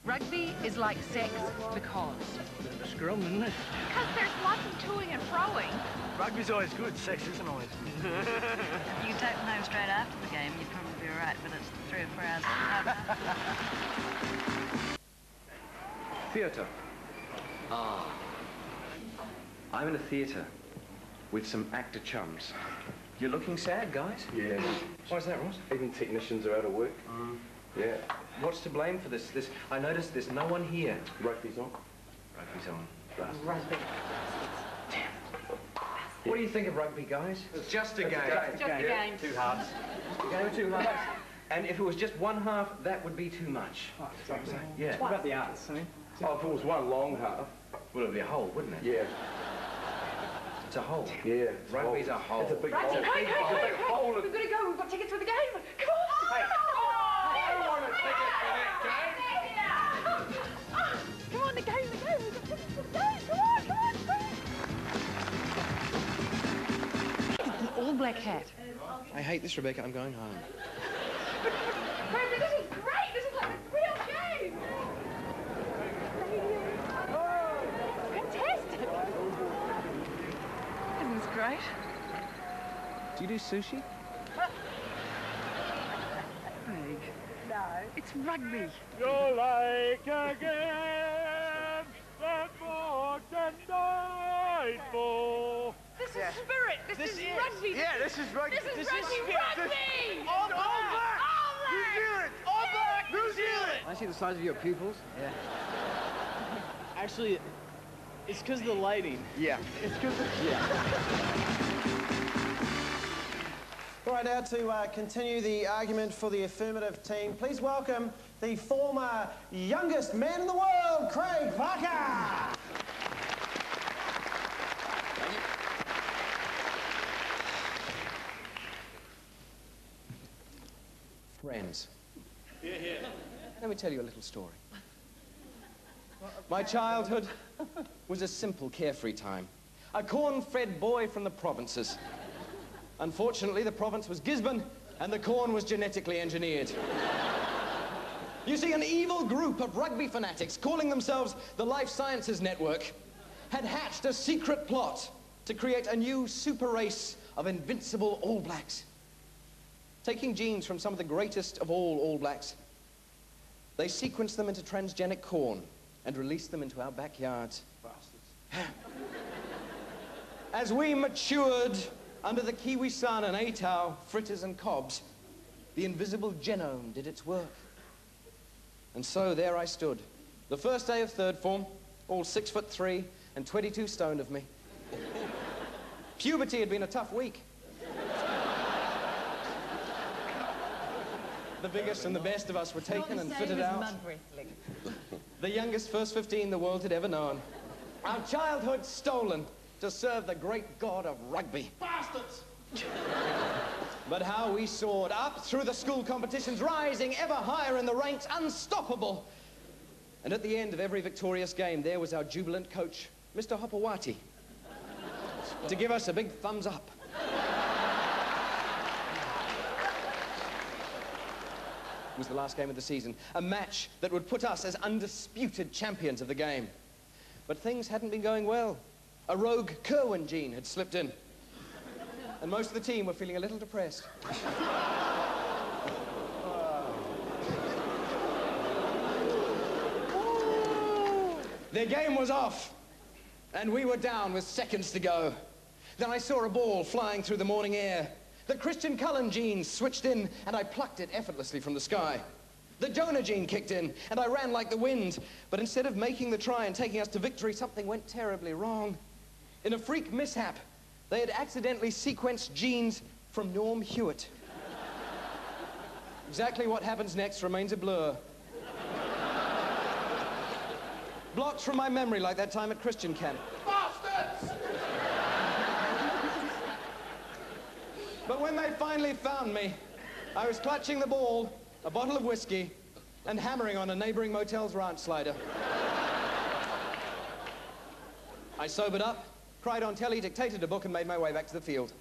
Rugby is like sex because... Bit of a scrum, isn't it? Because there's lots of toing and froing. Rugby's always good, sex isn't always. If you take them home straight after the game, you'd probably be all right, but it's 3 or 4 hours later. Theatre. Ah. I'm in a theatre with some actor chums. You're looking sad, guys? Yeah. Why is that, Ross? Even technicians are out of work. Yeah. What's to blame for this? I noticed there's no one here. Rugby's on. Rugby's on. Rugby. What do you think of rugby, guys? It's just a game. Just a game. 2 halves. A game of 2 halves. And if it was just 1 half, that would be too much. Oh, exactly. Yeah. What about the arts, I mean? Oh, if it was 1 long half. Well, it'd be a hole, wouldn't it? Yeah. It's a hole. Yeah. Rugby's a hole. It's a big Right, hole. hey, hey, hey, It's a big hole. we've got to go. We've got tickets for the game. Come on. Hey. I don't want a ticket for that Come on, the game. We've got tickets for the game. Come on. An all black hat. I hate this, Rebecca. I'm going home. But this is great. This is like a real game. Fantastic. Isn't this great? Do you do sushi? Craig. No. It's rugby. You're like a game that fought and died for. This is spirit. This is rugby. Yeah, this is rugby. This is rugby. Rugby. All black! All black. New Zealand! All black! New Zealand! I see the size of your pupils. Yeah. Actually, it's because of the lighting. Yeah. It's because of... All right, now to continue the argument for the affirmative team, please welcome the former youngest man in the world, Craig Parker. Friends. Let me tell you a little story. My childhood was a simple, carefree time. A corn-fed boy from the provinces. Unfortunately, the province was Gisborne, and the corn was genetically engineered. You see, an evil group of rugby fanatics, calling themselves the Life Sciences Network, had hatched a secret plot to create a new super race of invincible All Blacks. Taking genes from some of the greatest of all Blacks, they sequenced them into transgenic corn and released them into our backyards. Bastards. As we matured under the Kiwi sun and ate our fritters and cobs, the invisible genome did its work. And so there I stood, the first day of 3rd form, all 6'3" and 22 stone of me. Puberty had been a tough week. The biggest and the best of us were taken and fitted out. The youngest first 15 the world had ever known. Our childhood stolen to serve the great god of rugby. Bastards! But how we soared up through the school competitions, rising ever higher in the ranks, unstoppable. And at the end of every victorious game, there was our jubilant coach, Mr. Hopawati, to give us a big thumbs up. It was the last game of the season, a match that would put us as undisputed champions of the game. But things hadn't been going well. A rogue Kerwin gene had slipped in, and most of the team were feeling a little depressed. Their game was off, and we were down with seconds to go. Then I saw a ball flying through the morning air. The Christian Cullen gene switched in, and I plucked it effortlessly from the sky. The Jonah gene kicked in, and I ran like the wind. But instead of making the try and taking us to victory, something went terribly wrong. In a freak mishap, they had accidentally sequenced genes from Norm Hewitt. Exactly what happens next remains a blur. Blocked from my memory like that time at Christian camp. Bastards! But when they finally found me, I was clutching the ball, a bottle of whiskey, and hammering on a neighboring motel's ranch slider. I sobered up, cried on telly, dictated a book, and made my way back to the field.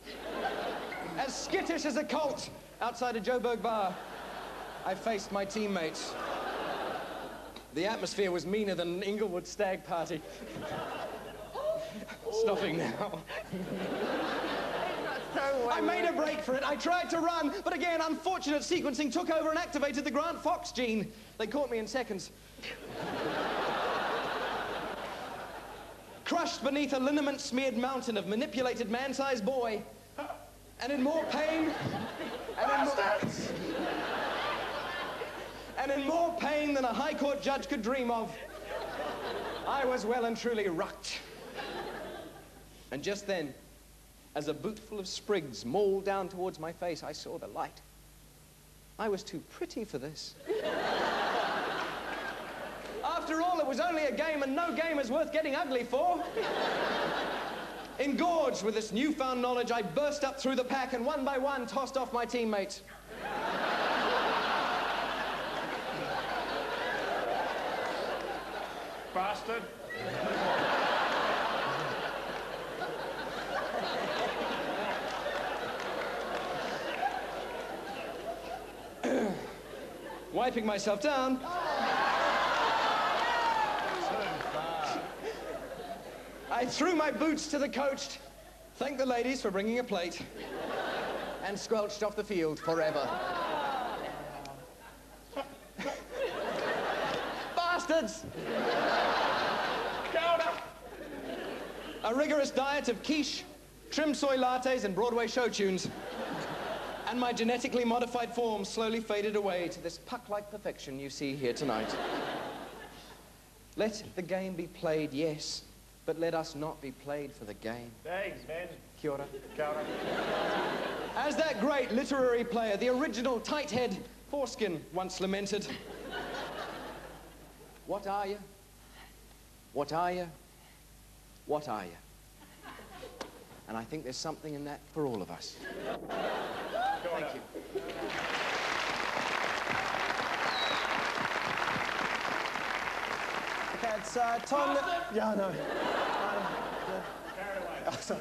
As skittish as a colt outside a Joburg bar, I faced my teammates. The atmosphere was meaner than an Inglewood stag party. Stopping now. I made a break for it. I tried to run, but again, unfortunate sequencing took over and activated the Grant Fox gene. They caught me in seconds. Crushed beneath a liniment-smeared mountain of manipulated man-sized boy. And in more pain... And in more pain than a High Court judge could dream of, I was well and truly rucked. And just then, as a bootful of sprigs mauled down towards my face, I saw the light. I was too pretty for this. After all, it was only a game, and no game is worth getting ugly for. Engorged with this newfound knowledge, I burst up through the pack and one by one tossed off my teammates. Bastard. Wiping myself down. I threw my boots to the coach, thanked the ladies for bringing a plate, and squelched off the field forever. Bastards! A rigorous diet of quiche, trim soy lattes, and Broadway show tunes. And my genetically modified form slowly faded away to this puck-like perfection you see here tonight. Let the game be played, yes, but let us not be played for the game. Thanks, man. Kia ora. Kia ora. As that great literary player, the original tight-head foreskin once lamented, what are you? What are you? What are you? And I think there's something in that for all of us. Thank you. Okay, it's Tom... Yeah, I know. Oh, sorry.